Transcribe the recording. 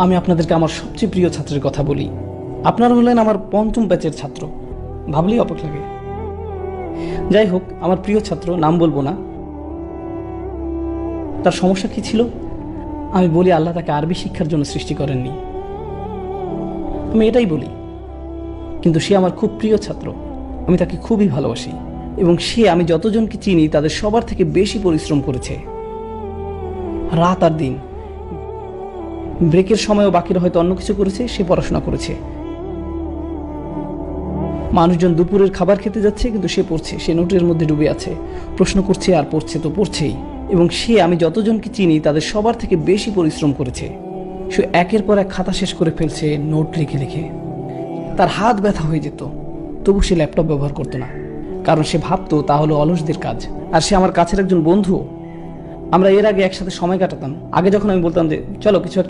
আমি আপনাদেরকে আমার সবচেয়ে প্রিয় ছাত্রের কথা বলি। আপনারা হলেন আমার পঞ্চম ব্যাচের ছাত্র, ভাবলেই অবাক লাগে। যাই হোক, আমার প্রিয় ছাত্র, নাম বলবো না। তার সমস্যা কি ছিল? আমি বলি আল্লাহ তাকে আরবি শিক্ষার জন্য সৃষ্টি করেননি, আমি এটাই বলি। কিন্তু সে আমার খুব প্রিয় ছাত্র, আমি তাকে খুবই ভালোবাসি, এবং সে আমি যতজনকে চিনি তাদের সবার থেকে বেশি পরিশ্রম করেছে। রাত আর দিন, ব্রেকের সময়ও বাকিরা হয়তো অন্য কিছু করেছে, সে পড়াশোনা করেছে। মানুষজন দুপুরের খাবার খেতে যাচ্ছে, কিন্তু সে পড়ছে, সে নোটের মধ্যে ডুবে আছে, প্রশ্ন করছে আর পড়ছে তো পড়ছেই। এবং সে আমি যতজনকে চিনি তাদের সবার থেকে বেশি পরিশ্রম করেছে। সে একের পর এক খাতা শেষ করে ফেলছে, নোট লিখে লিখে। তার হাত ব্যথা হয়ে যেত, তবু সে ল্যাপটপ ব্যবহার করতো না, কারণ সে ভাবতো তা হলো অলসদের কাজ। আর সে আমার কাছের একজন বন্ধু, আমরা এর আগে একসাথে সময় কাটাতাম। আগে যখন আমি বলতাম যে চলো কিছু একটা